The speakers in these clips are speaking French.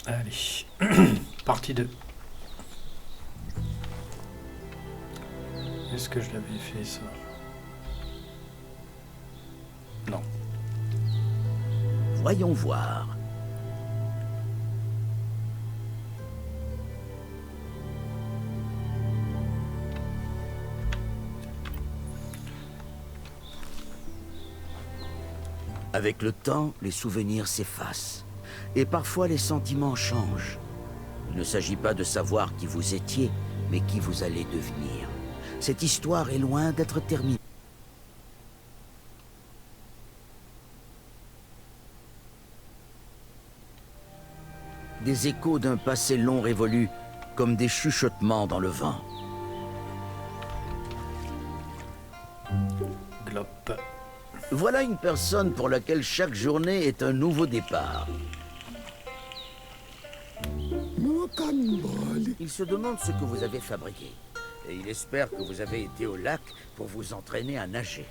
Allez, partie 2. Est-ce que je l'avais fait ça? Non. Voyons voir. Avec le temps, les souvenirs s'effacent. Et parfois, les sentiments changent. Il ne s'agit pas de savoir qui vous étiez, mais qui vous allez devenir. Cette histoire est loin d'être terminée. Des échos d'un passé long révolu, comme des chuchotements dans le vent. Glop. Voilà une personne pour laquelle chaque journée est un nouveau départ. Il se demande ce que vous avez fabriqué. Et il espère que vous avez été au lac pour vous entraîner à nager.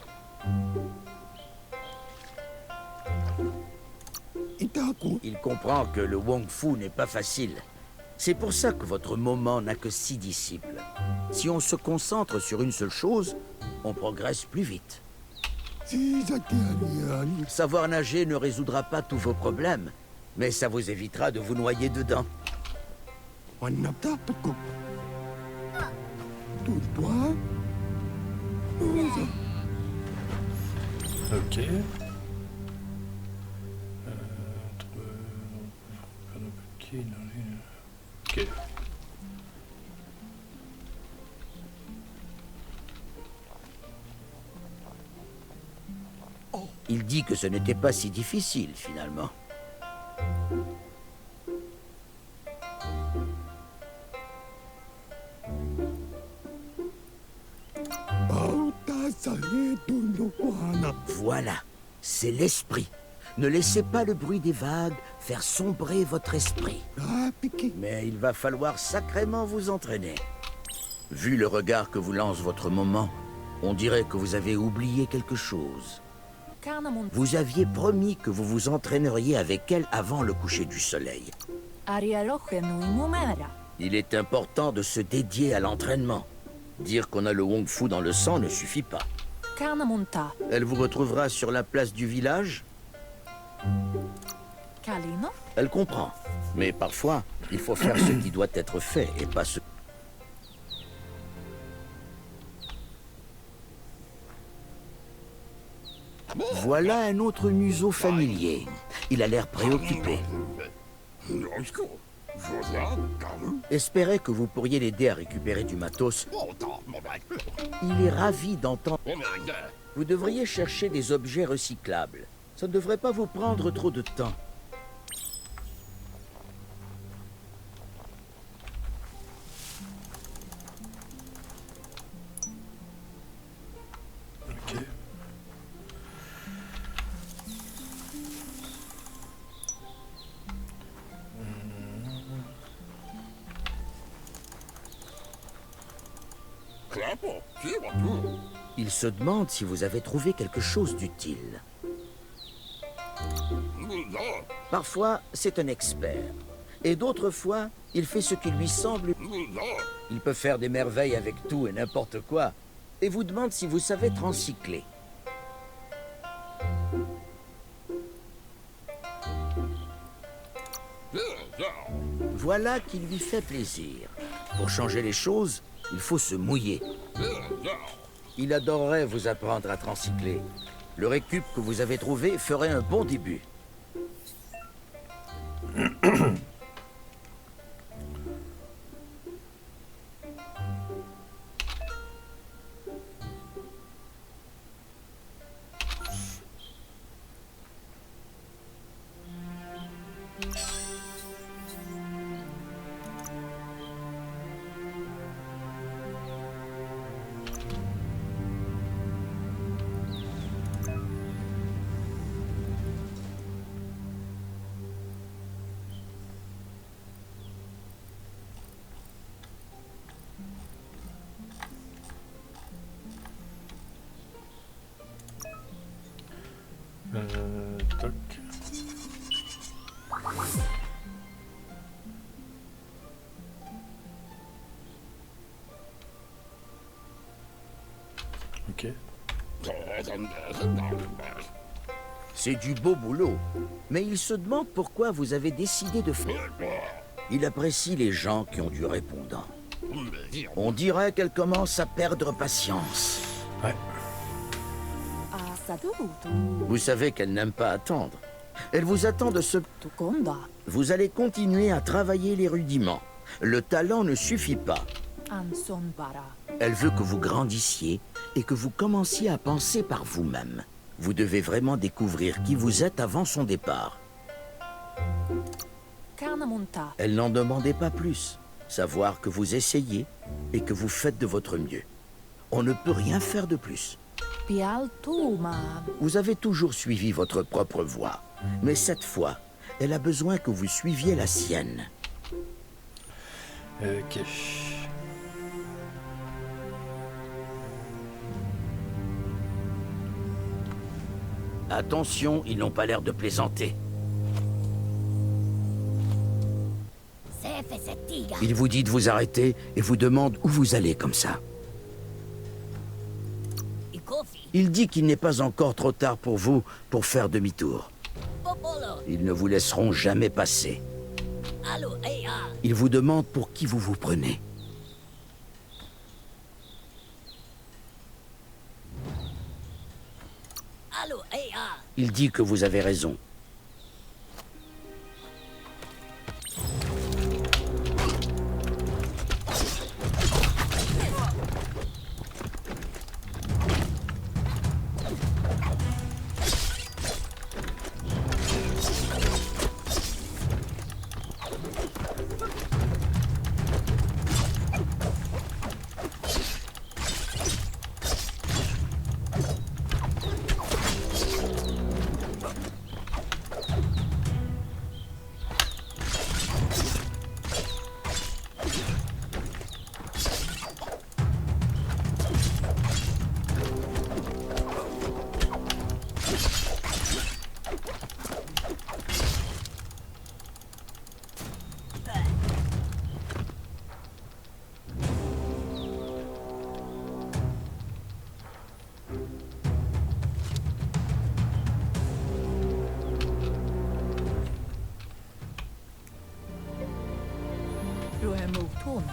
Il comprend que le Wong Fu n'est pas facile. C'est pour ça que votre moment n'a que 6 disciples. Si on se concentre sur une seule chose, on progresse plus vite. Savoir nager ne résoudra pas tous vos problèmes, mais ça vous évitera de vous noyer dedans. Ok. Ok. Il dit que ce n'était pas si difficile, finalement. Voilà, c'est l'esprit. Ne laissez pas le bruit des vagues faire sombrer votre esprit. Mais il va falloir sacrément vous entraîner. Vu le regard que vous lance votre moment, on dirait que vous avez oublié quelque chose. Vous aviez promis que vous vous entraîneriez avec elle avant le coucher du soleil. Il est important de se dédier à l'entraînement. Dire qu'on a le Wong Fu dans le sang ne suffit pas. Elle vous retrouvera sur la place du village. Elle comprend. Mais parfois, il faut faire ce qui doit être fait et pas ce... Voilà un autre museau familier. Il a l'air préoccupé. Espérez que vous pourriez l'aider à récupérer du matos. Il est ravi d'entendre... Vous devriez chercher des objets recyclables. Ça ne devrait pas vous prendre trop de temps. Ok. Il se demande si vous avez trouvé quelque chose d'utile. Parfois, c'est un expert. Et d'autres fois, il fait ce qui lui semble... Il peut faire des merveilles avec tout et n'importe quoi. Et vous demande si vous savez transcycler. Voilà qui lui fait plaisir. Pour changer les choses, il faut se mouiller. Il adorerait vous apprendre à transcycler. Le récup que vous avez trouvé ferait un bon début. Ok. C'est du beau boulot, mais il se demande pourquoi vous avez décidé de faire. Il apprécie les gens qui ont du répondant. On dirait qu'elle commence à perdre patience. Ouais. Vous savez qu'elle n'aime pas attendre. Elle vous attend de ce... Vous allez continuer à travailler les rudiments. Le talent ne suffit pas. Elle veut que vous grandissiez et que vous commenciez à penser par vous-même. Vous devez vraiment découvrir qui vous êtes avant son départ. Elle n'en demandait pas plus. Savoir que vous essayez et que vous faites de votre mieux. On ne peut rien faire de plus. Vous avez toujours suivi votre propre voie. Mais cette fois, elle a besoin que vous suiviez la sienne. Ok. Attention, ils n'ont pas l'air de plaisanter. Il vous dit de vous arrêter et vous demande où vous allez comme ça. Il dit qu'il n'est pas encore trop tard pour vous pour faire demi-tour. Ils ne vous laisseront jamais passer. Il vous demande pour qui vous vous prenez. Il dit que vous avez raison.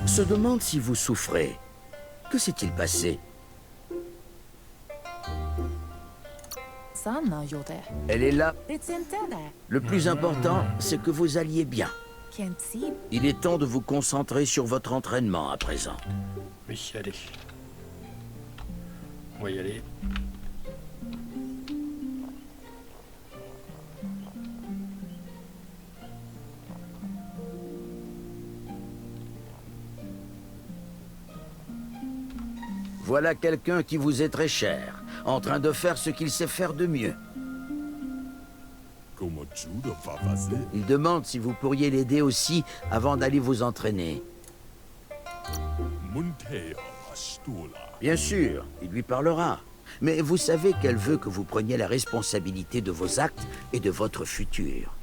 Se demande si vous souffrez. Que s'est-il passé? Elle est là. Le plus important, c'est que vous alliez bien. Il est temps de vous concentrer sur votre entraînement à présent. Oui, allez. On va y aller. Voilà quelqu'un qui vous est très cher, en train de faire ce qu'il sait faire de mieux. Il demande si vous pourriez l'aider aussi avant d'aller vous entraîner. Bien sûr, il lui parlera. Mais vous savez qu'elle veut que vous preniez la responsabilité de vos actes et de votre futur.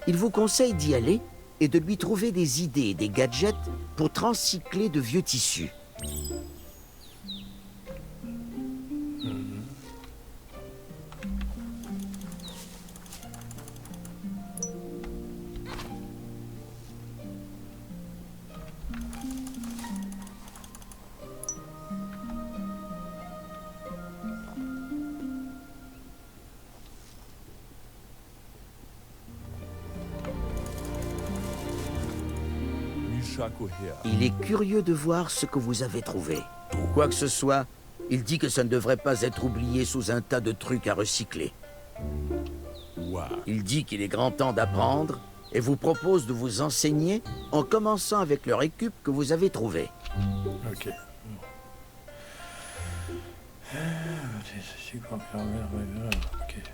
Il vous conseille d'y aller et de lui trouver des idées et des gadgets pour transcycler de vieux tissus. Il est curieux de voir ce que vous avez trouvé. Quoi que ce soit, il dit que ça ne devrait pas être oublié sous un tas de trucs à recycler. Il dit qu'il est grand temps d'apprendre et vous propose de vous enseigner en commençant avec le récup que vous avez trouvé. Ok. Ok.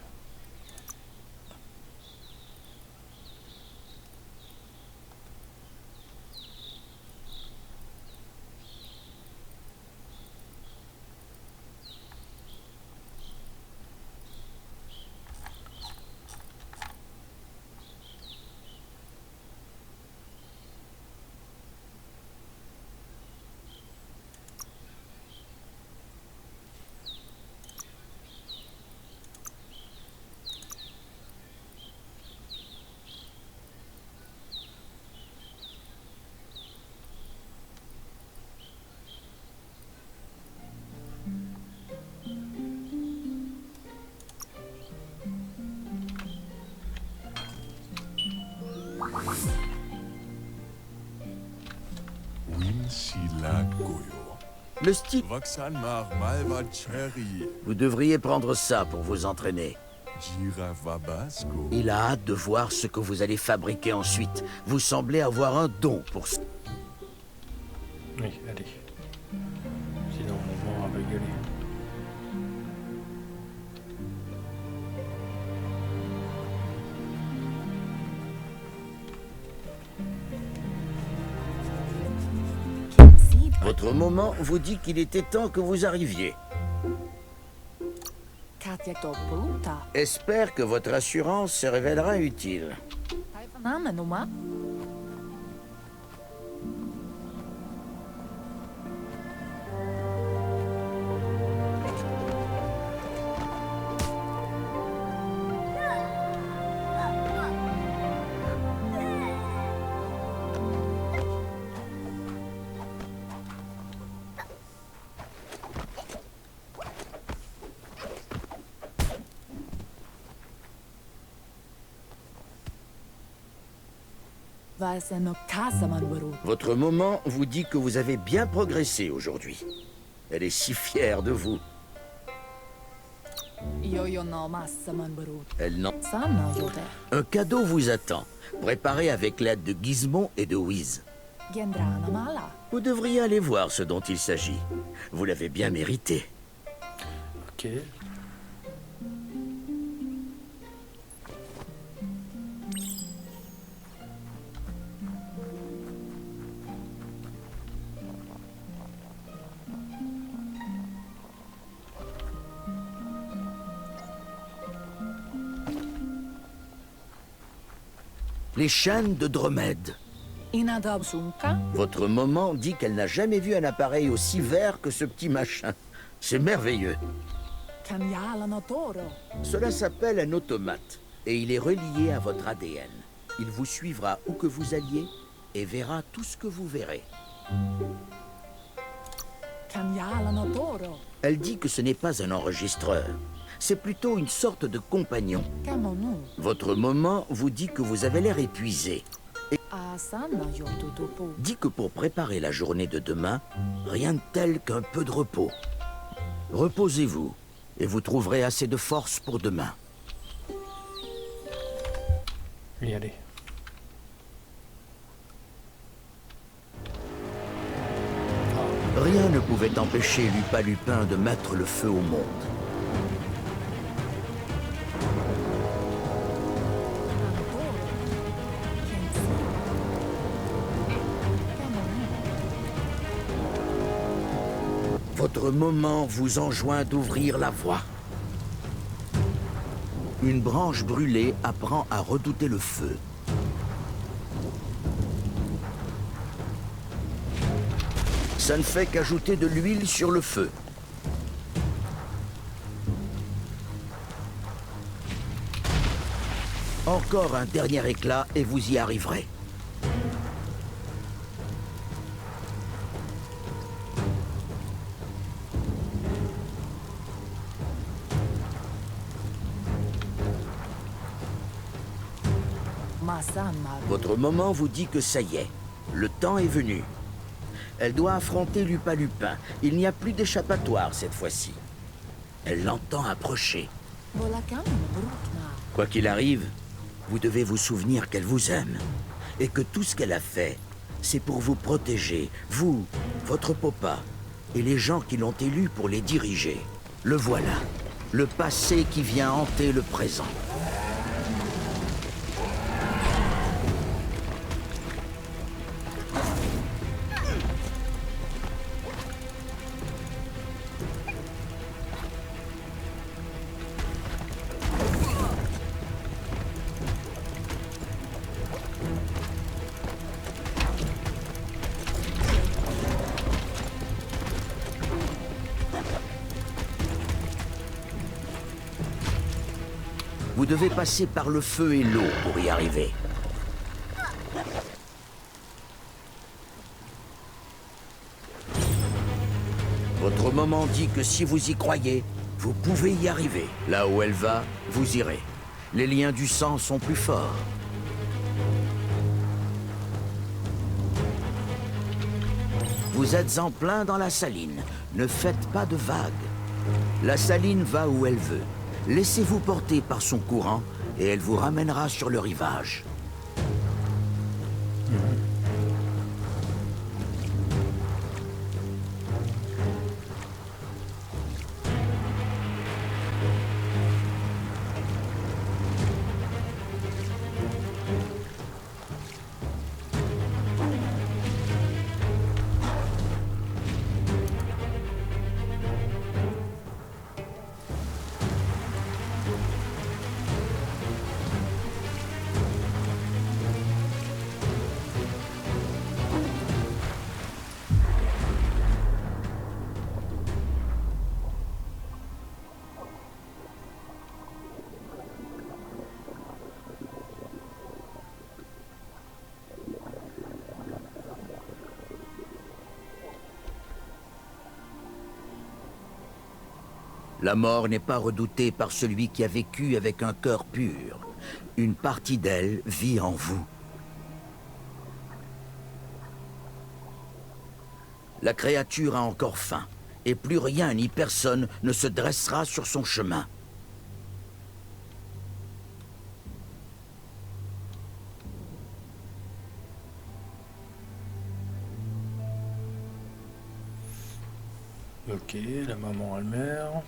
Silagoyo. Le style... Vaksan mar malva cherry. Vous devriez prendre ça pour vous entraîner. Jira vabasco. Il a hâte de voir ce que vous allez fabriquer ensuite. Vous semblez avoir un don pour ça. Oui, allez. Sinon, on va rigoler. Votre moment vous dit qu'il était temps que vous arriviez. Espère que votre assurance se révélera utile. Votre moment vous dit que vous avez bien progressé aujourd'hui. Elle est si fière de vous. Elle n'en... Un cadeau vous attend, préparé avec l'aide de Gizmo et de Wiz. Vous devriez aller voir ce dont il s'agit. Vous l'avez bien mérité. Ok. Les chaînes de Dromède. Votre maman dit qu'elle n'a jamais vu un appareil aussi vert que ce petit machin. C'est merveilleux. Cela s'appelle un automate et il est relié à votre ADN. Il vous suivra où que vous alliez et verra tout ce que vous verrez. Elle dit que ce n'est pas un enregistreur. C'est plutôt une sorte de compagnon. Votre maman vous dit que vous avez l'air épuisé. Et dit que pour préparer la journée de demain, rien de tel qu'un peu de repos. Reposez-vous et vous trouverez assez de force pour demain. Oui, allez. Rien ne pouvait empêcher Lupa Lupin de mettre le feu au monde. Votre moment vous enjoint d'ouvrir la voie. Une branche brûlée apprend à redouter le feu. Ça ne fait qu'ajouter de l'huile sur le feu. Encore un dernier éclat et vous y arriverez. Votre moment vous dit que ça y est, le temps est venu. Elle doit affronter Lupa Lupin. Il n'y a plus d'échappatoire cette fois-ci. Elle l'entend approcher. Quoi qu'il arrive, vous devez vous souvenir qu'elle vous aime. Et que tout ce qu'elle a fait, c'est pour vous protéger, vous, votre papa, et les gens qui l'ont élu pour les diriger. Le voilà, le passé qui vient hanter le présent. Vous devez passer par le feu et l'eau pour y arriver. Votre moment dit que si vous y croyez, vous pouvez y arriver. Là où elle va, vous irez. Les liens du sang sont plus forts. Vous êtes en plein dans la saline. Ne faites pas de vagues. La saline va où elle veut. Laissez-vous porter par son courant et elle vous ramènera sur le rivage. La mort n'est pas redoutée par celui qui a vécu avec un cœur pur. Une partie d'elle vit en vous. La créature a encore faim, et plus rien ni personne ne se dressera sur son chemin. Ok, la maman elle meurt.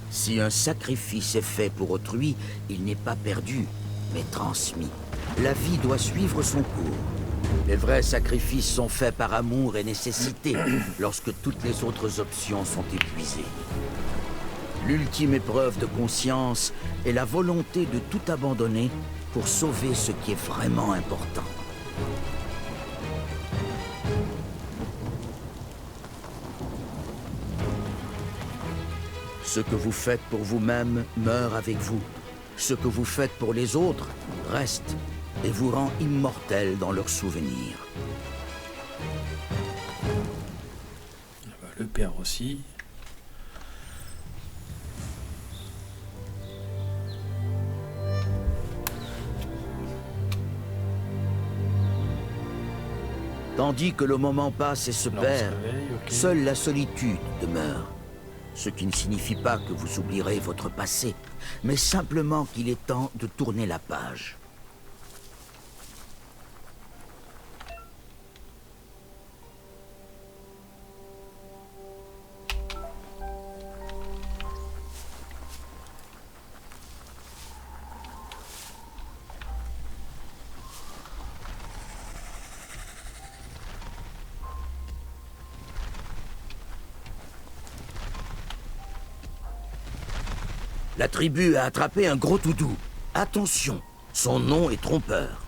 Si un sacrifice est fait pour autrui, il n'est pas perdu, mais transmis. La vie doit suivre son cours. Les vrais sacrifices sont faits par amour et nécessité, lorsque toutes les autres options sont épuisées. L'ultime épreuve de conscience est la volonté de tout abandonner pour sauver ce qui est vraiment important. Ce que vous faites pour vous-même meurt avec vous. Ce que vous faites pour les autres reste et vous rend immortel dans leurs souvenirs. Le père aussi. Tandis que le moment passe et se Non, perd, on se réveille, ok. seule la solitude demeure. Ce qui ne signifie pas que vous oublierez votre passé, mais simplement qu'il est temps de tourner la page. La tribu a attrapé un gros doudou. Attention, son nom est trompeur.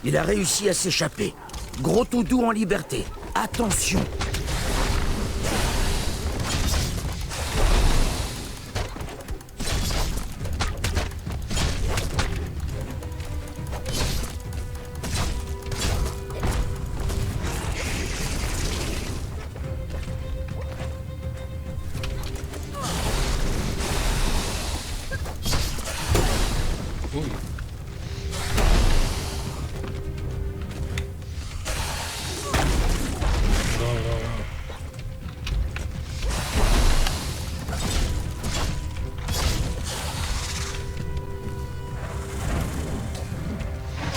Il a réussi à s'échapper. Gros doudou en liberté. Attention. Non, non, non.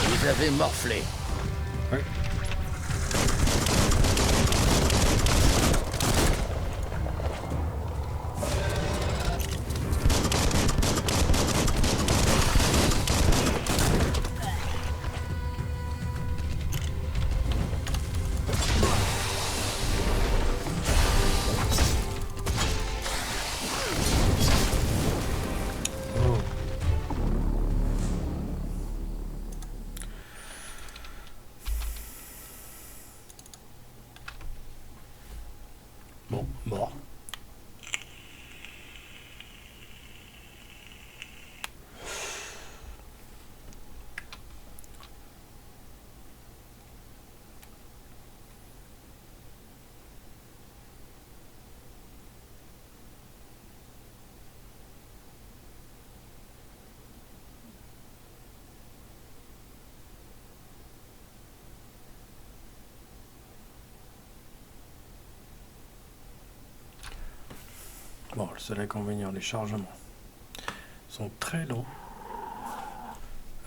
Vous avez morflé. Ouais. Oh. Bon, le seul inconvénient, les chargements sont très longs.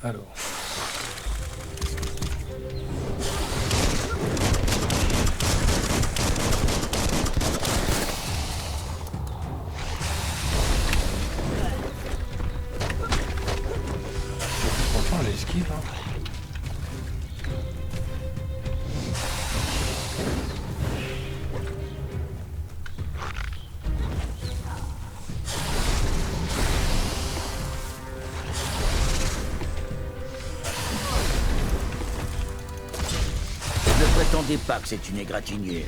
Alors. Franchement, l'esquive, hein. Ne prétendez pas que c'est une égratignure.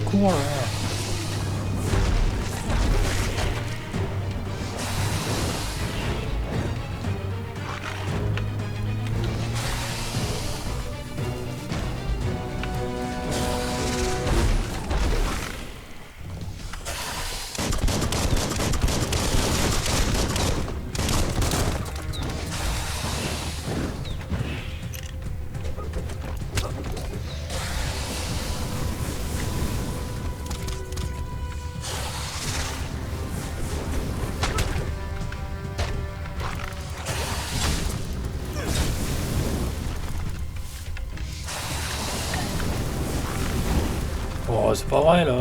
Cours là. Oh, c'est pas vrai là.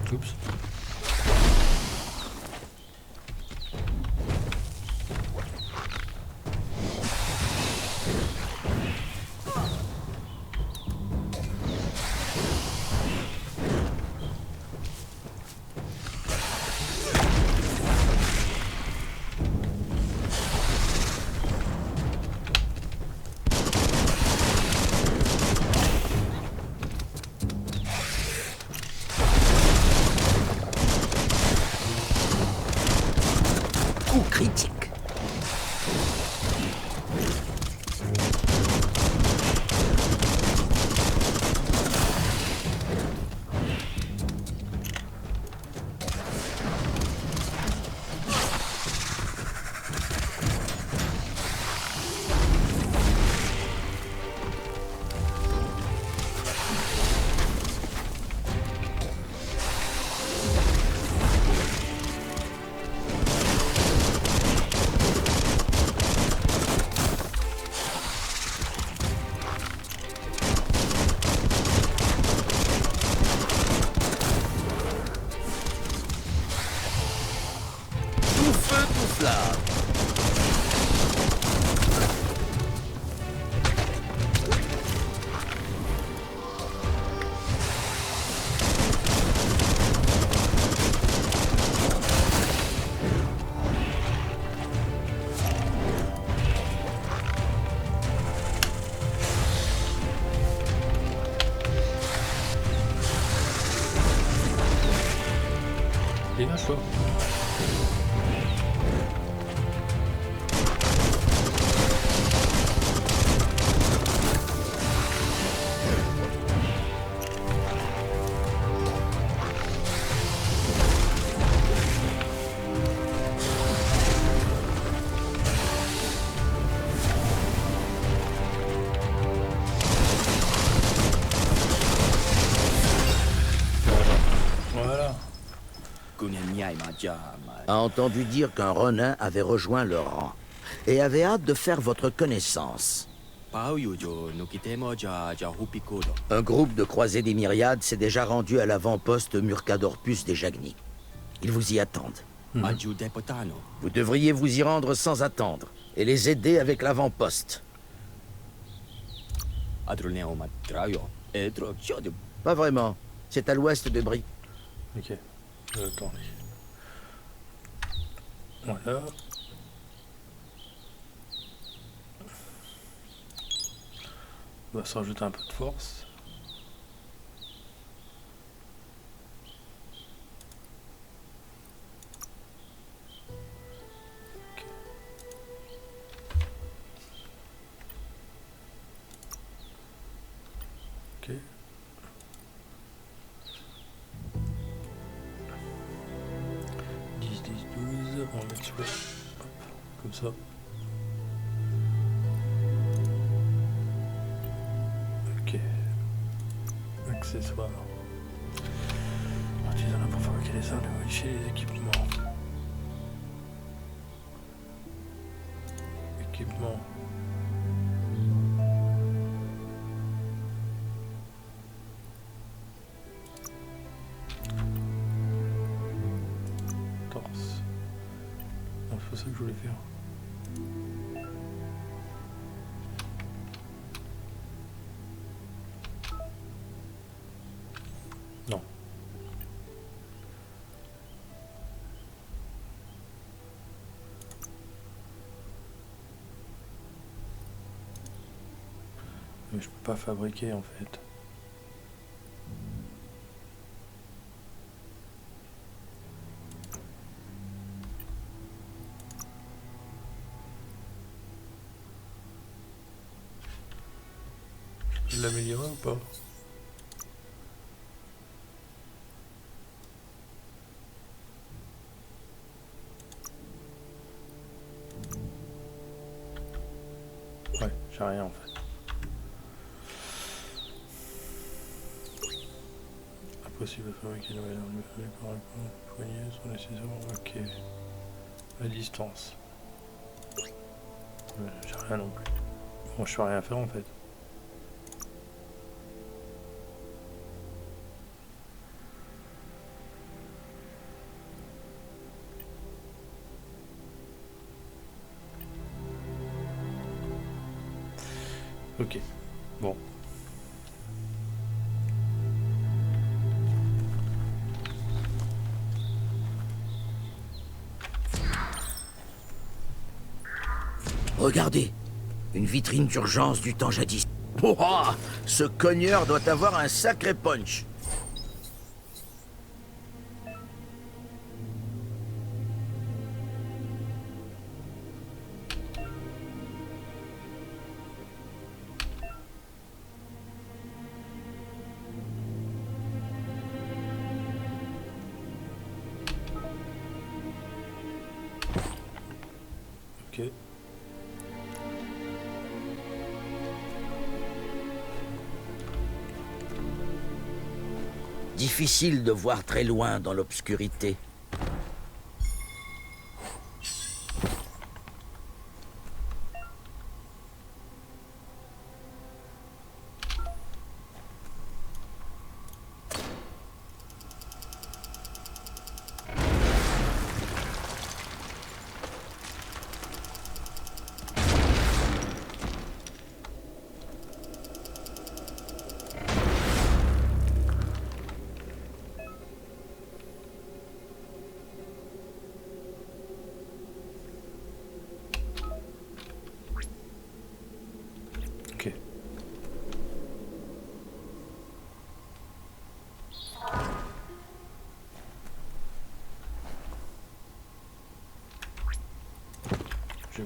Oups. Coup critique. Dégage-toi. Voilà. A entendu dire qu'un Ronin avait rejoint leur rang et avait hâte de faire votre connaissance. Un groupe de croisés des myriades s'est déjà rendu à l'avant-poste Murcadorpus des Jagni. Ils vous y attendent. Vous devriez vous y rendre sans attendre et les aider avec l'avant-poste. Pas vraiment. C'est à l'ouest de Brie. Ok. Attendez. Voilà. On va se rajouter un peu de force. Ok. Ok. 10, 10, 12, on va mettre celui-là. Hop, comme ça. Ok. Accessoires. Artisanat pour fabriquer les armes, modifier les équipements. Équipement. Torse. Non, c'est pas ça que je voulais faire. Non. Mais je peux pas fabriquer en fait. Je peux l'améliorer ou pas? Ouais, j'ai rien en fait. Impossible de fabriquer une nouvelle arme. Les poignées sont nécessairement. Ok. La distance. J'ai rien non plus. Bon, je peux rien faire en fait. Ok. Bon. Regardez, une vitrine d'urgence du temps jadis. Oh, ah, ce cogneur doit avoir un sacré punch. Ok. Difficile de voir très loin dans l'obscurité.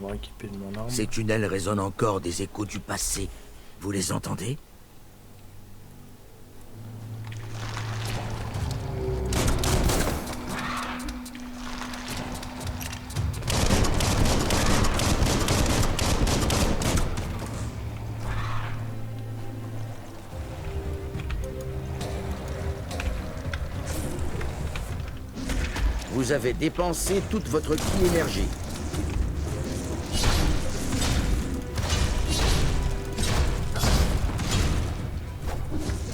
me rééquiper de mon arme. Ces tunnels résonnent encore des échos du passé. Vous les entendez? Vous avez dépensé toute votre ki énergie.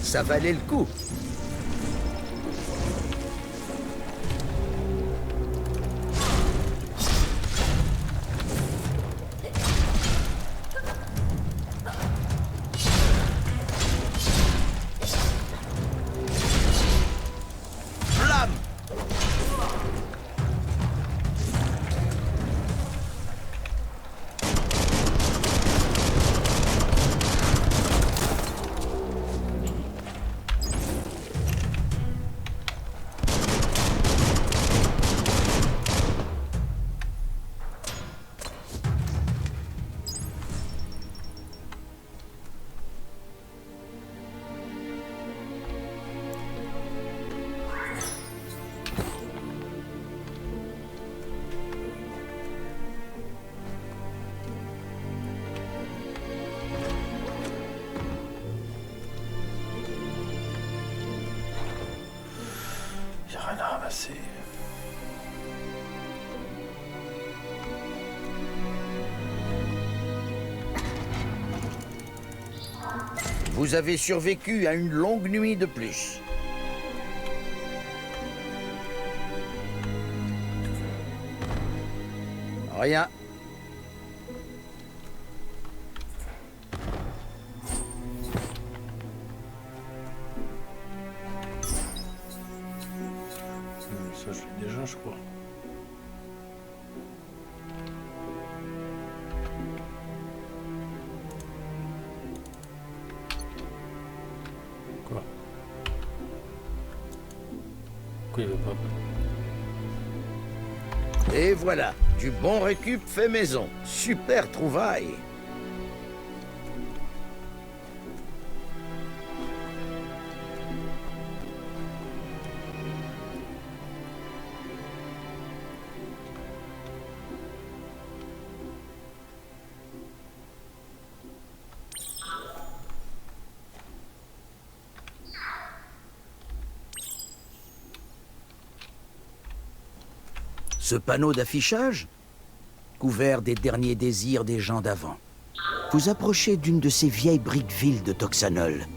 Ça valait le coup. Flamme! J'ai rien à ramasser. Vous avez survécu à une longue nuit de plus. Rien. Ça, je l'ai déjà, je crois. Quoi? Pourquoi il veut pas? Et voilà, du bon récup fait maison. Super trouvaille. Ce panneau d'affichage, couvert des derniers désirs des gens d'avant. Vous approchez d'une de ces vieilles briques-villes de Toxanol.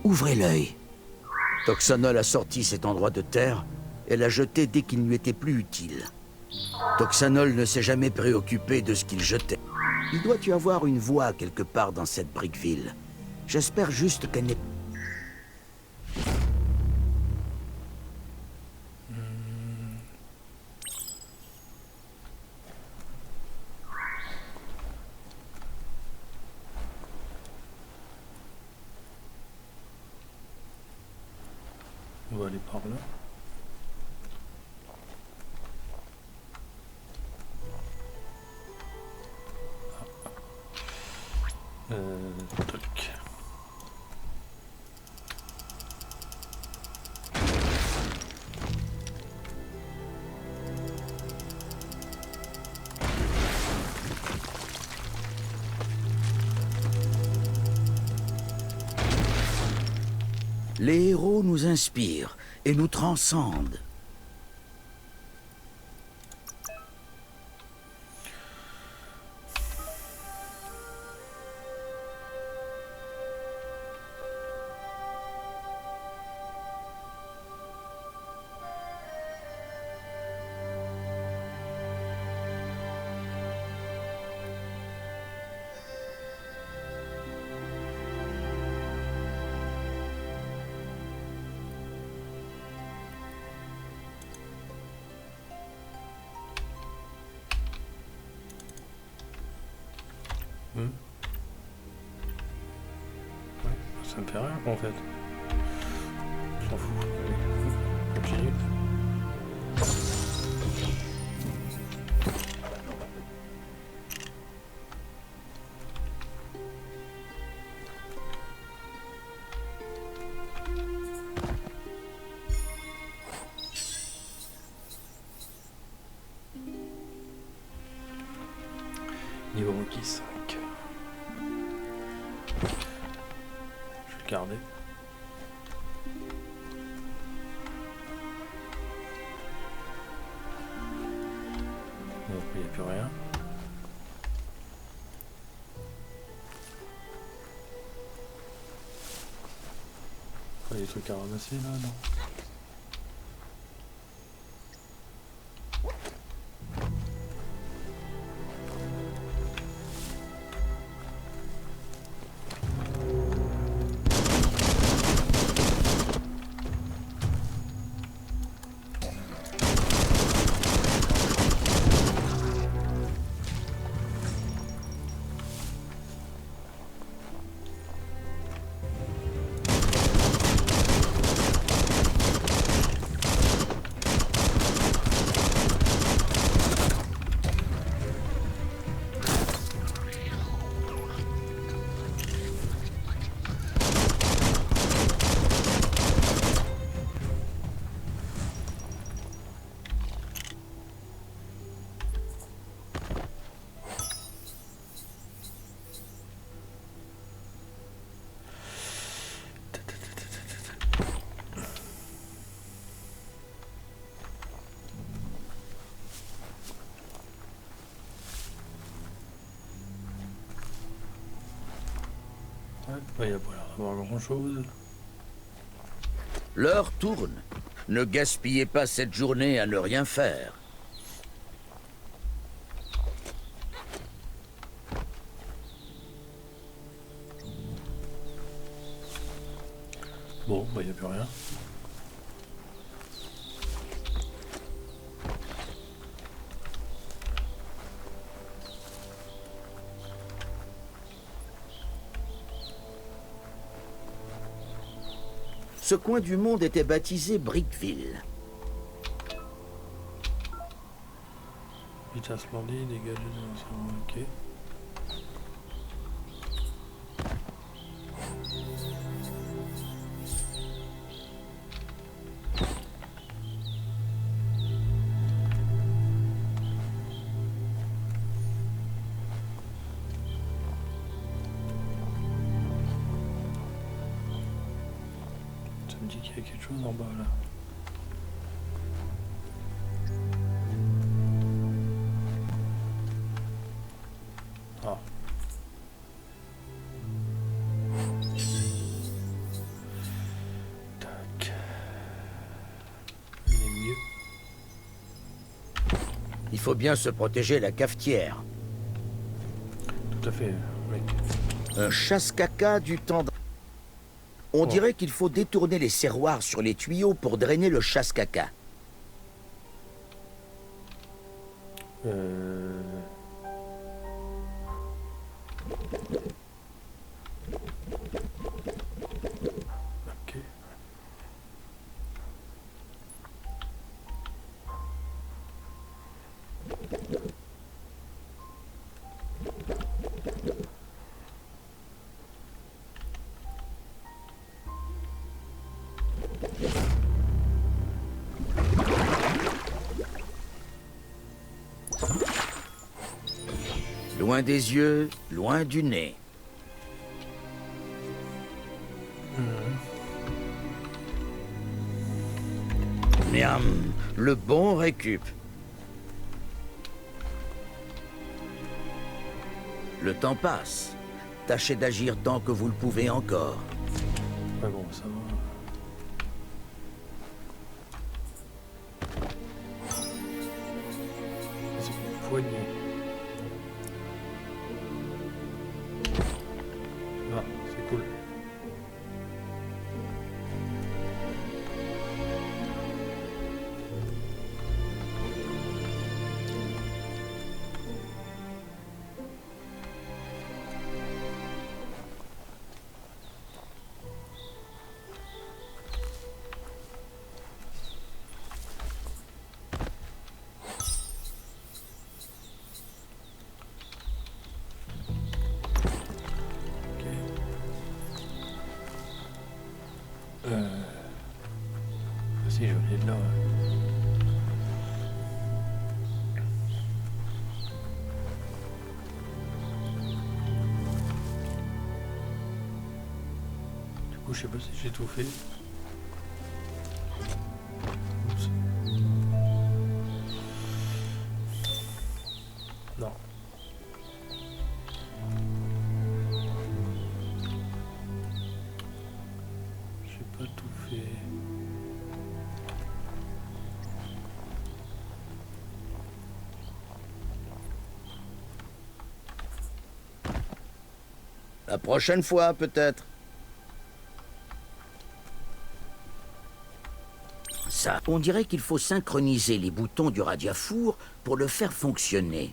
Ouvrez l'œil. Toxanol a sorti cet endroit de terre et l'a jeté dès qu'il ne lui était plus utile. Toxanol ne s'est jamais préoccupé de ce qu'il jetait. Il doit y avoir une voie quelque part dans cette brique-ville. J'espère juste qu'elle n'est... On va aller par là. Tac. Les héros nous inspirent et nous transcendent. Ouais, ça me fait rien en fait. On s'en fout. Allez, continue. Niveau requis 5. Je vais le garder. Bon, il n'y a plus rien. Il y a des trucs à ramasser là, non? Ouais, il n'y a pas l'air d'avoir grand chose. L'heure tourne. Ne gaspillez pas cette journée à ne rien faire. Bon, bah il n'y a plus rien. Ce coin du monde était baptisé Brickville. Vitesse splendide, dégagé de... Ok. Ça me dit qu'il y a quelque chose en bas là. Ah. Tac. Il est mieux. Il faut bien se protéger la cafetière. Tout à fait, mec. Un chasse-caca du temps... On dirait qu'il faut détourner les serroirs sur les tuyaux pour drainer le chasse-caca. Ok. Loin des yeux, loin du nez. Miam, le bon récup. Le temps passe. Tâchez d'agir tant que vous le pouvez encore. Ouais, bon, ça va. C'est une poignée. Ah, c'est cool. Ah si, je venais de là. Ouais. coup, je sais pas si j'ai tout fait. Oups. Non. J'ai pas tout fait. La prochaine fois, peut-être. Ça, on dirait qu'il faut synchroniser les boutons du radiafour pour le faire fonctionner.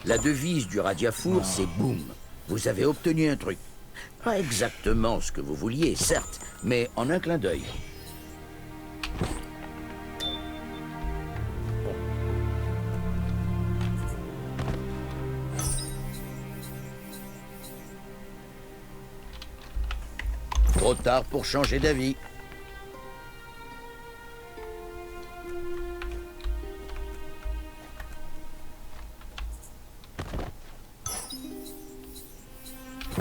La devise du radiafour, c'est boum. Vous avez obtenu un truc. Pas exactement ce que vous vouliez, certes, mais en un clin d'œil. Trop tard pour changer d'avis.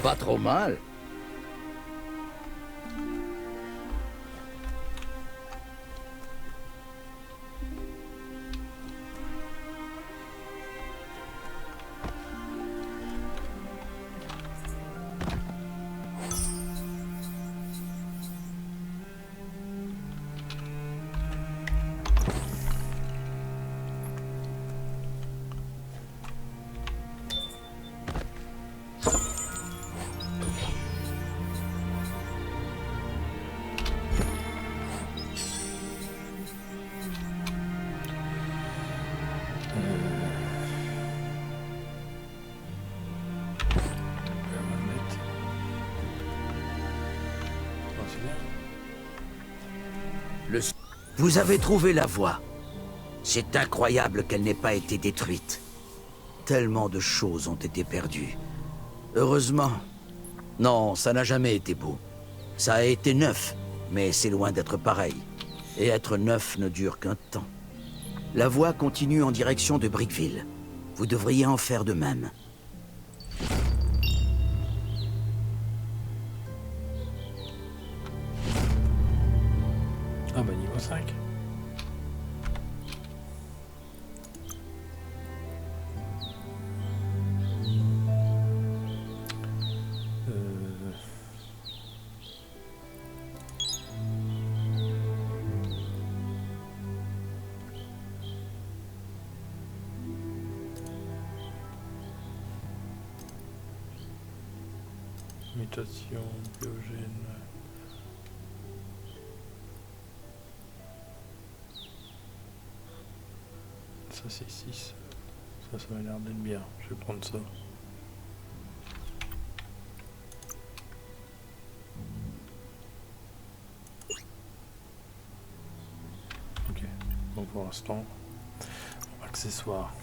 Pas trop mal. Vous avez trouvé la voie. C'est incroyable qu'elle n'ait pas été détruite. Tellement de choses ont été perdues. Heureusement. Non, ça n'a jamais été beau. Ça a été neuf, mais c'est loin d'être pareil. Et être neuf ne dure qu'un temps. La voie continue en direction de Brickville. Vous devriez en faire de même. Ah bah niveau 5. Mutation biogène. Ça c'est 6. Ça m'a l'air d'être bien. Je vais prendre ça. Ok. Bon pour l'instant. Accessoires.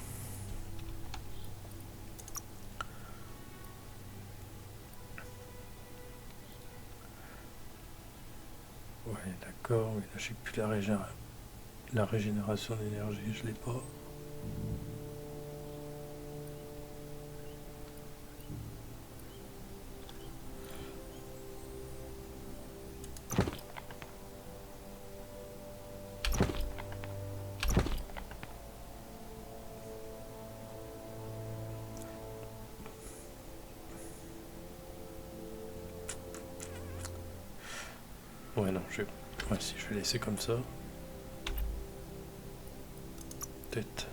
Ouais, d'accord, mais là j'ai plus la régénération d'énergie, je l'ai pas. Ouais, non, ouais, si je vais laisser comme ça. Peut-être.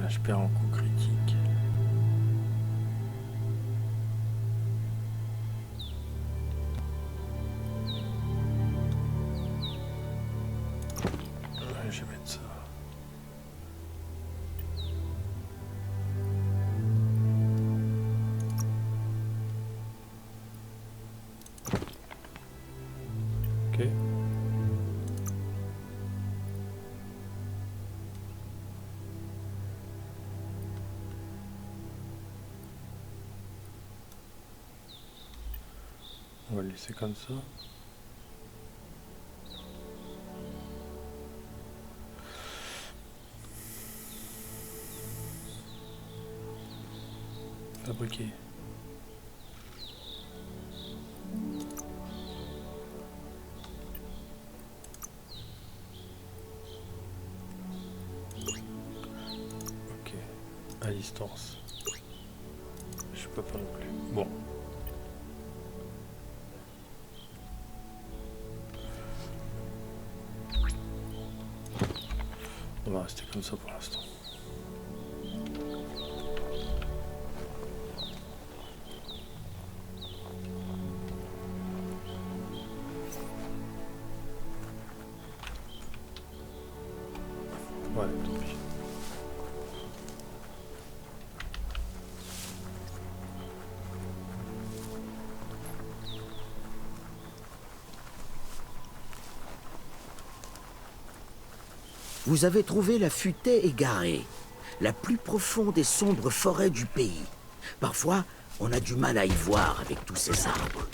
Là, je perds en coup critique. Ouais, je vais mettre ça. Ok. va le laisser comme ça. Fabriquer. Ok. À distance. Je peux pas non plus. Bon. On va rester comme ça pour l'instant. Ouais, tant pis. Vous avez trouvé la futaie égarée, la plus profonde et sombre forêt du pays. Parfois, on a du mal à y voir avec tous ces arbres.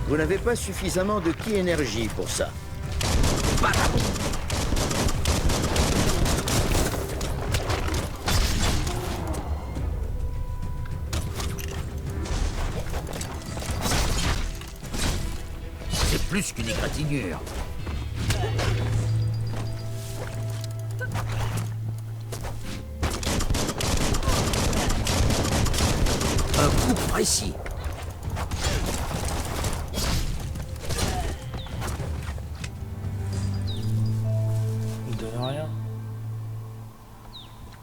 Vous n'avez pas suffisamment de ki-énergie pour ça. Badabou! C'est plus qu'une égratignure. Un coup précis. Rien.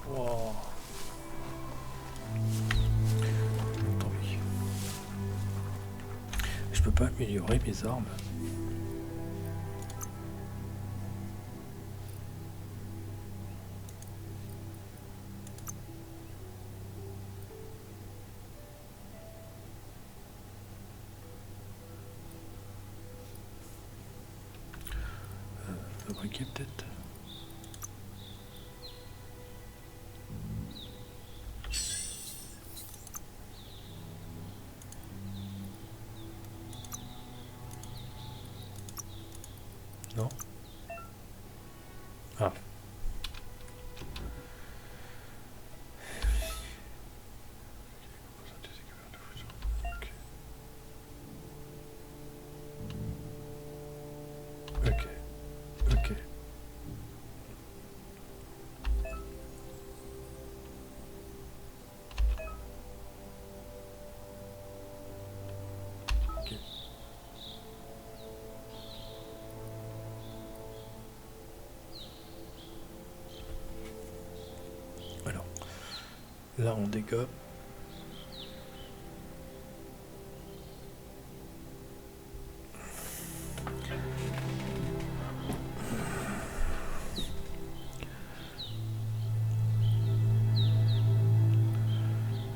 Wow. Tant pis. Je peux pas améliorer mes armes. Fabriquer peut-être. Non. Ah. Ok. Ok. Ok. Alors, là on dégomme.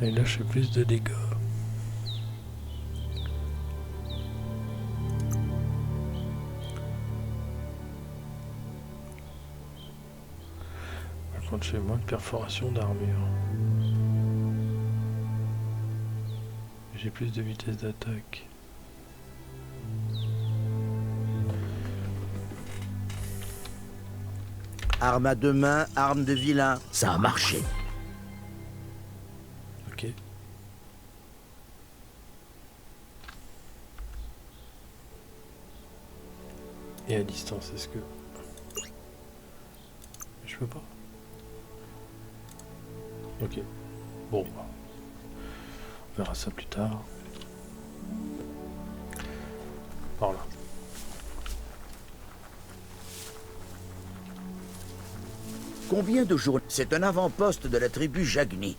Et là je fais plus de dégâts. Par contre j'ai moins de perforation d'armure. J'ai plus de vitesse d'attaque. Arme à deux mains, arme de vilain. Ça a marché. Ok. Et à distance, est-ce que... Je peux pas. Ok. Bon. On verra ça plus tard. Par là. Combien de jours? C'est un avant-poste de la tribu Jagni.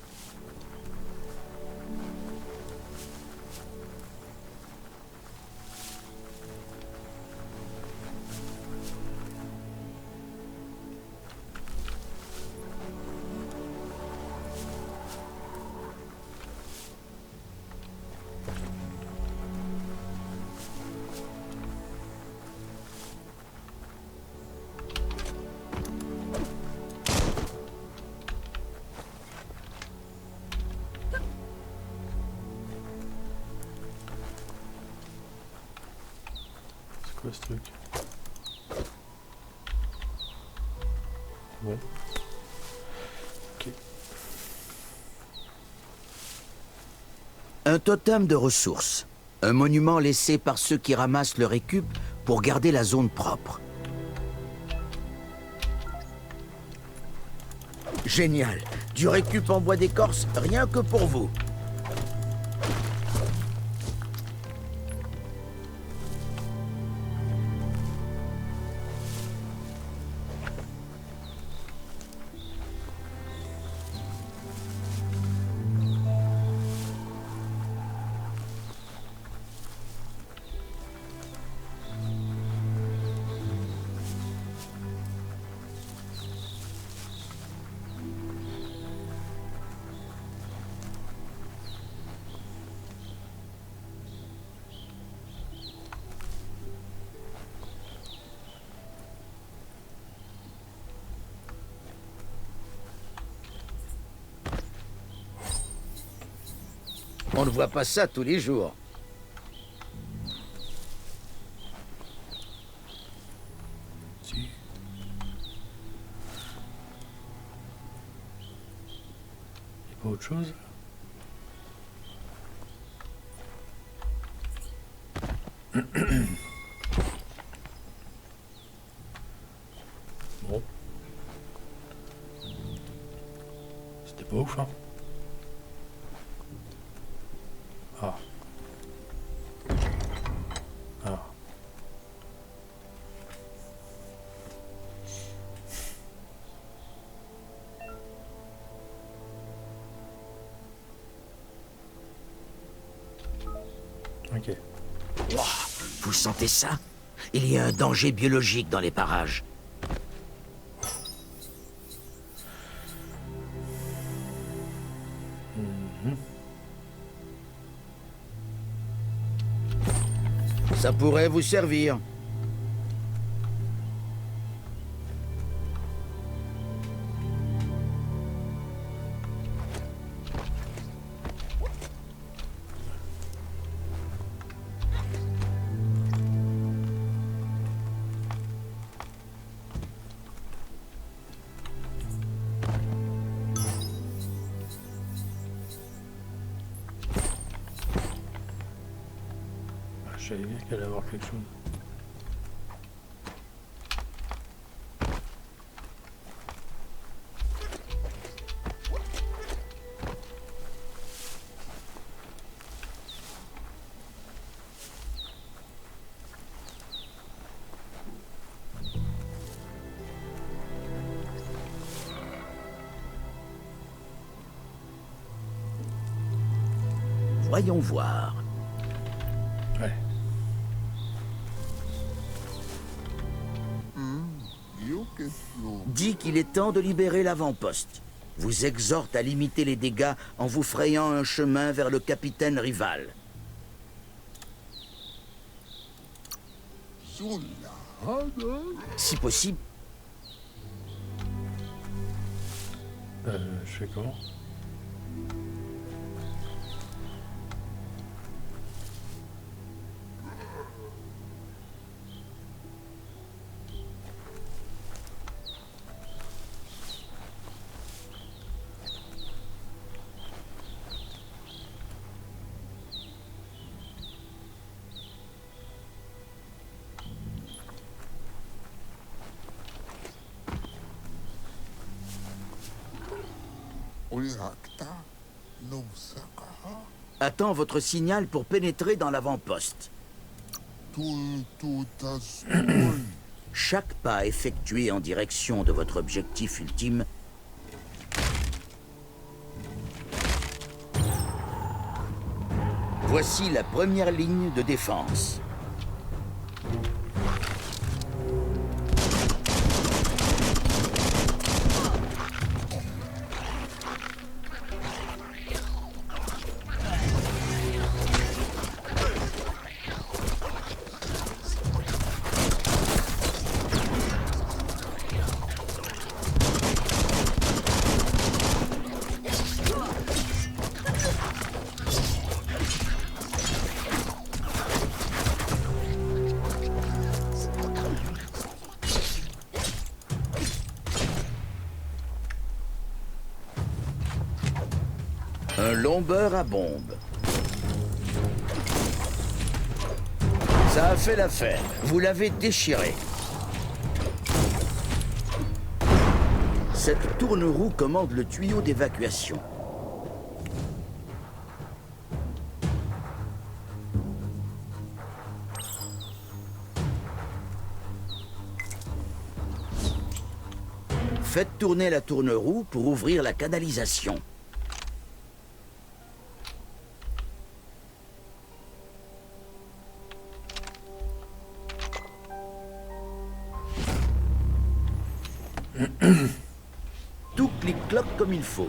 ce truc? Bon. Ok. Un totem de ressources. Un monument laissé par ceux qui ramassent le récup pour garder la zone propre. Génial. Du récup en bois d'écorce, rien que pour vous. On ne voit pas ça tous les jours. Si. Y'a pas autre chose? Bon. C'était pas ouf, hein? Ah. Ah. Ok. Wow, vous sentez ça? Il y a un danger biologique dans les parages. Ça pourrait vous servir. Je savais bien qu'elle allait avoir quelque chose. Voyons voir. Ouais. Dit qu'il est temps de libérer l'avant-poste. Vous exhorte à limiter les dégâts en vous frayant un chemin vers le capitaine rival. Si possible, Je fais comment? attend votre signal pour pénétrer dans l'avant-poste. Chaque pas effectué en direction de votre objectif ultime voici la première ligne de défense. Un lombeur à bombe. Ça a fait l'affaire. Vous l'avez déchiré. Cette tourne-roue commande le tuyau d'évacuation. Faites tourner la tourne-roue pour ouvrir la canalisation. Tout clic-cloc comme il faut.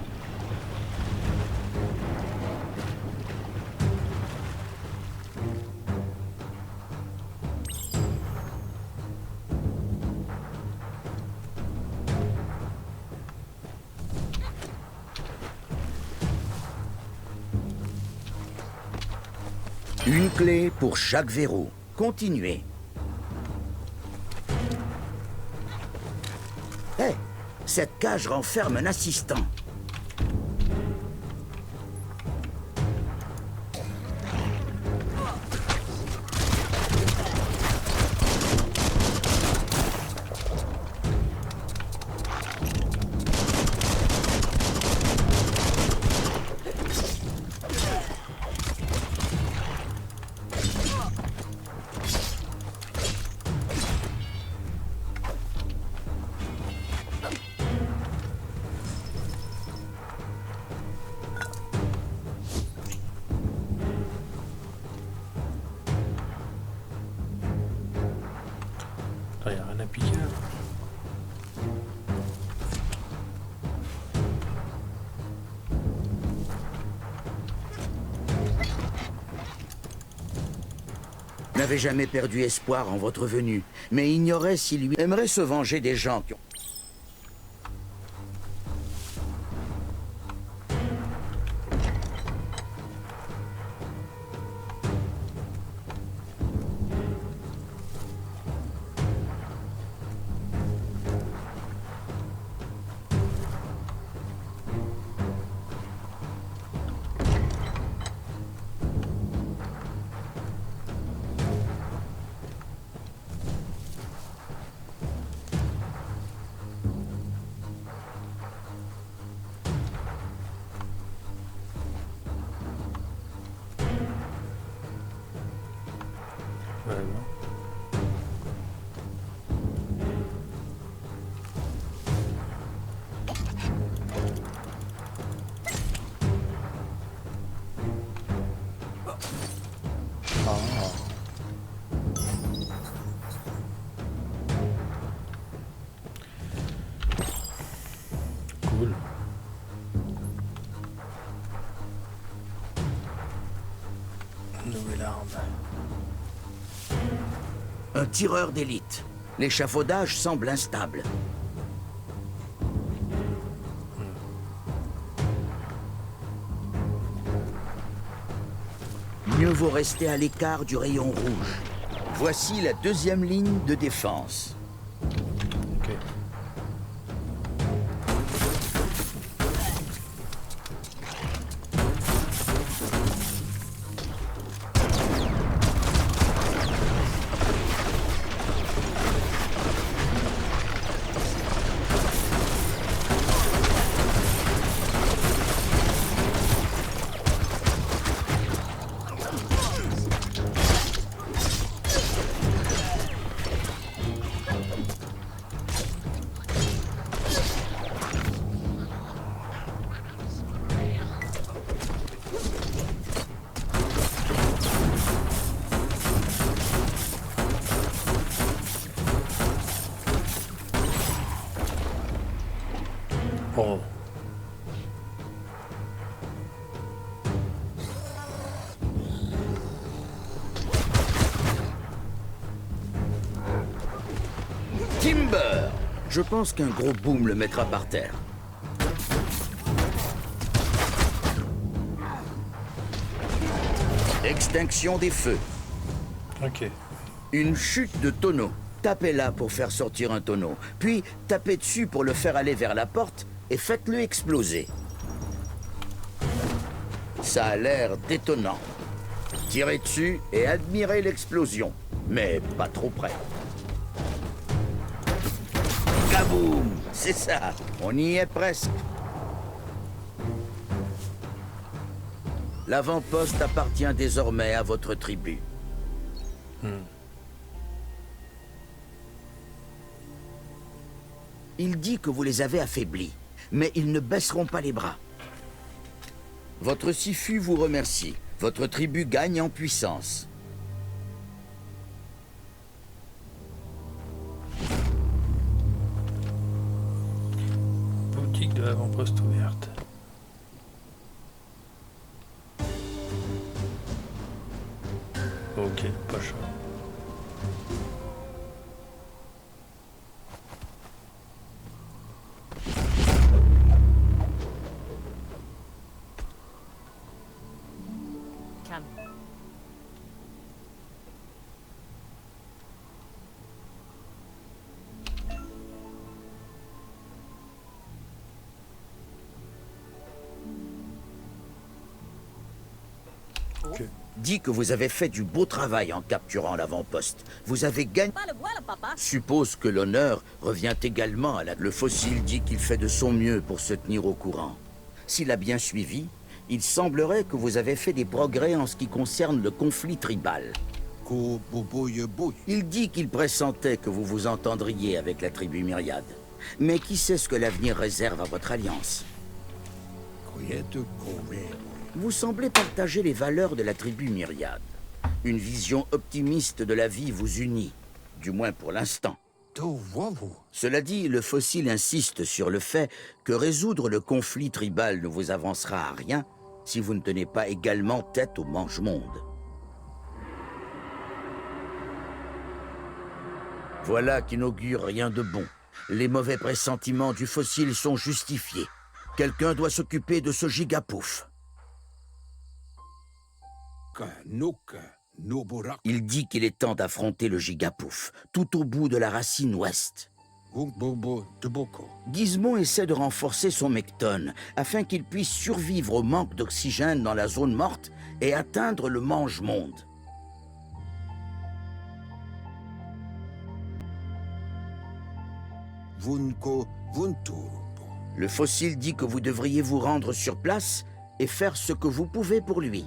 Une clé pour chaque verrou. Continuez. Hé, cette cage renferme un assistant. Il n'y a rien à piquer là. N'avait jamais perdu espoir en votre venue, mais ignorait s'il lui aimerait se venger des gens qui ont... Vraiment. Cool. Nouvelle arme. Un tireur d'élite. L'échafaudage semble instable. Mieux vaut rester à l'écart du rayon rouge. Voici la deuxième ligne de défense. Ok. Oh. Timber! Je pense qu'un gros boom le mettra par terre. Extinction des feux. Ok. Une chute de tonneau. Tapez là pour faire sortir un tonneau. Puis tapez dessus pour le faire aller vers la porte et faites-le exploser. Ça a l'air détonnant. Tirez dessus et admirez l'explosion. Mais pas trop près. Kaboum! C'est ça, on y est presque. L'avant-poste appartient désormais à votre tribu. Il dit que vous les avez affaiblis, mais ils ne baisseront pas les bras. Votre Sifu vous remercie. Votre tribu gagne en puissance. Boutique de l'avant-poste ouverte. Ok, pas chaud. Dit que vous avez fait du beau travail en capturant l'avant-poste. Vous avez gagné... Suppose que l'honneur revient également à la... Le fossile dit qu'il fait de son mieux pour se tenir au courant. S'il a bien suivi, il semblerait que vous avez fait des progrès en ce qui concerne le conflit tribal. Il dit qu'il pressentait que vous vous entendriez avec la tribu Myriade. Mais qui sait ce que l'avenir réserve à votre alliance? Vous semblez partager les valeurs de la tribu Myriade. Une vision optimiste de la vie vous unit, du moins pour l'instant. Cela dit, le fossile insiste sur le fait que résoudre le conflit tribal ne vous avancera à rien si vous ne tenez pas également tête au mange-monde. Voilà qui n'augure rien de bon. Les mauvais pressentiments du fossile sont justifiés. Quelqu'un doit s'occuper de ce gigapouf. Il dit qu'il est temps d'affronter le gigapouf, tout au bout de la racine ouest. Gizmo essaie de renforcer son mectone afin qu'il puisse survivre au manque d'oxygène dans la zone morte et atteindre le mange-monde. Le fossile dit que vous devriez vous rendre sur place et faire ce que vous pouvez pour lui.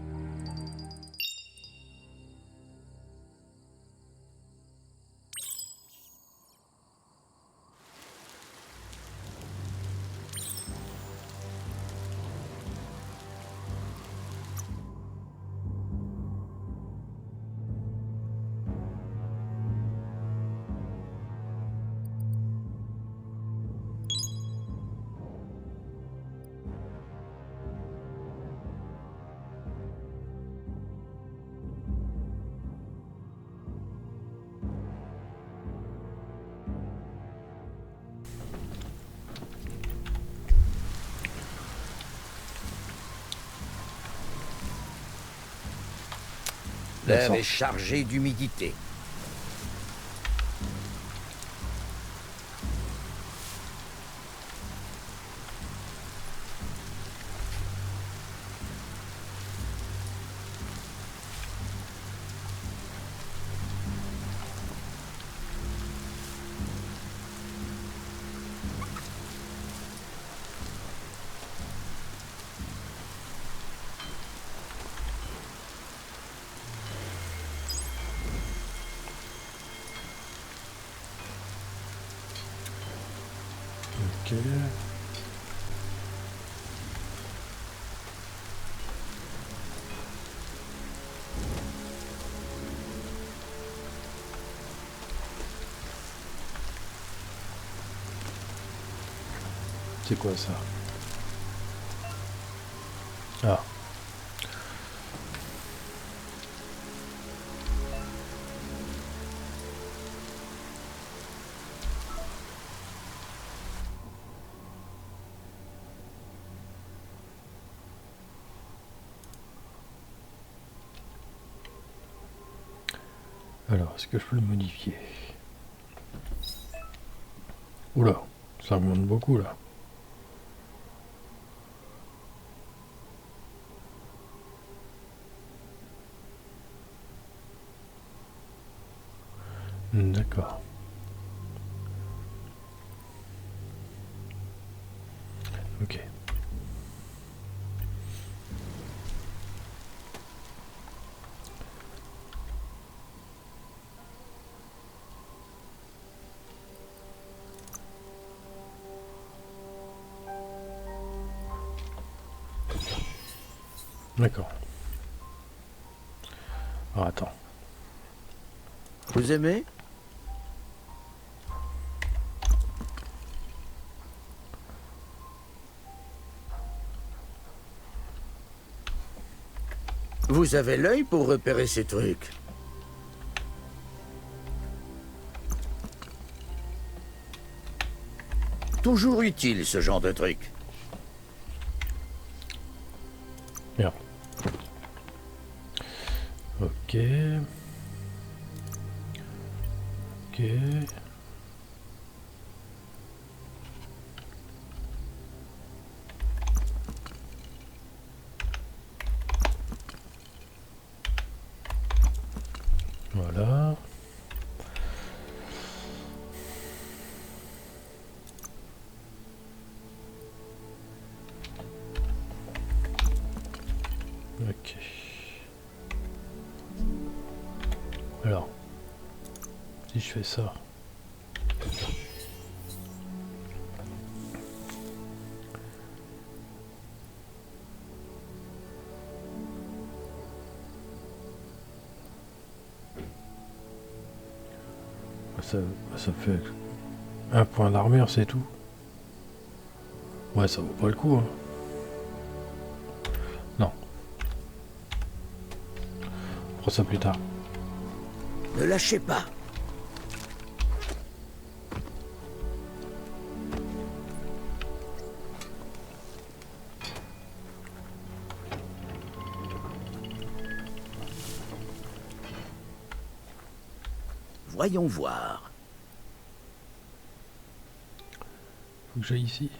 L'air est chargé d'humidité. Ok. C'est quoi ça? Ah. Alors, est-ce que je peux le modifier? Oula, ça remonte beaucoup là. Ok. D'accord. Alors attends. Vous aimez? Vous avez l'œil pour repérer ces trucs. Toujours utile, ce genre de truc. Merde. Ok. Ok. Voilà. Ok. Alors, si je fais ça. Ça fait un point d'armure, c'est tout. Ouais, ça vaut pas le coup, hein. Non. On fera ça plus tard. Ne lâchez pas. Voyons voir. Faut que j'aille ici.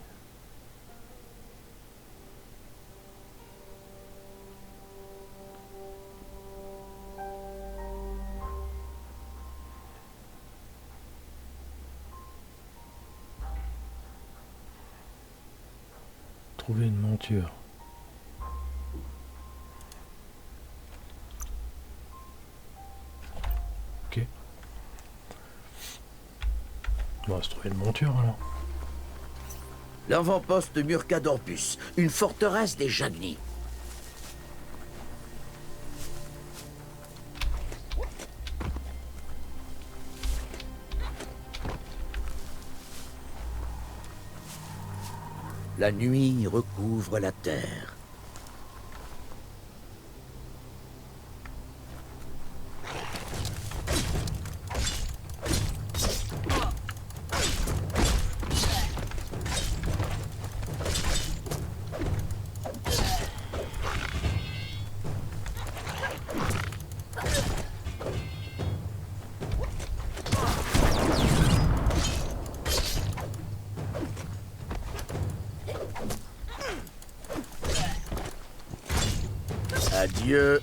Trouver une monture. Ok. On va se trouver une monture alors. L'avant-poste de Murcadorpus, une forteresse des Jagni. La nuit recouvre la terre. Adieu.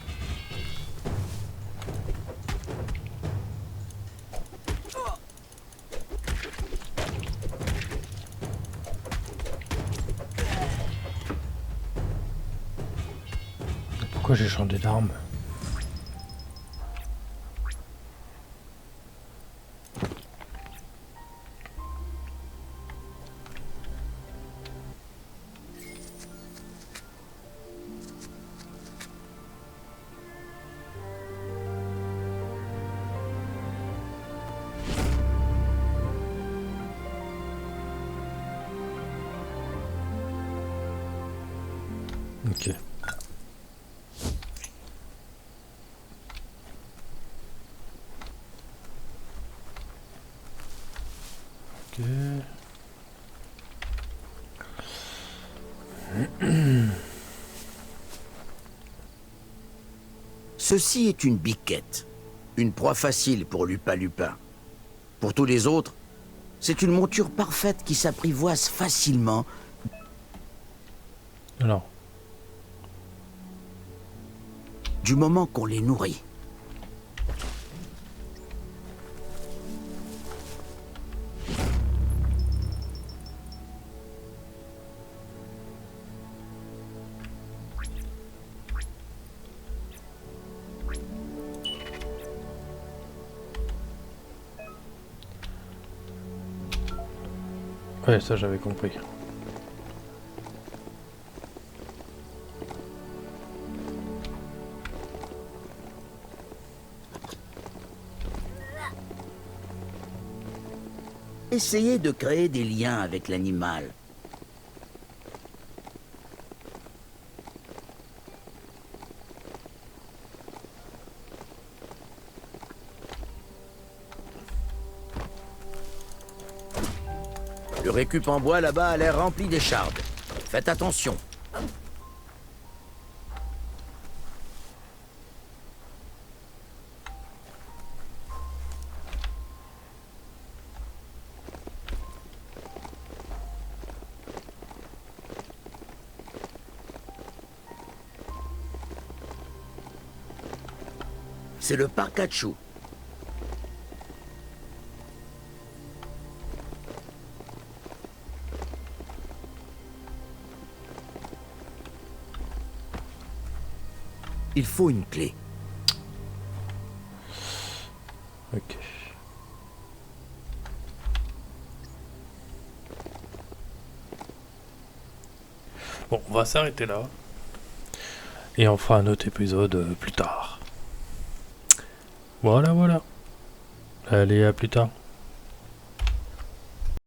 Pourquoi j'ai changé d'arme? Ok. Ok. Ceci est une biquette. Une proie facile pour Lupa Lupin. Pour tous les autres, c'est une monture parfaite qui s'apprivoise facilement. Alors, Du moment qu'on les nourrit. Ouais, ça j'avais compris. Essayez de créer des liens avec l'animal. Le récup en bois là-bas a l'air rempli d'échardes. Faites attention. C'est le Parcachou. Il faut une clé. Ok. Bon, on va s'arrêter là. Et on fera un autre épisode plus tard. Voilà, voilà. Allez, à plus tard.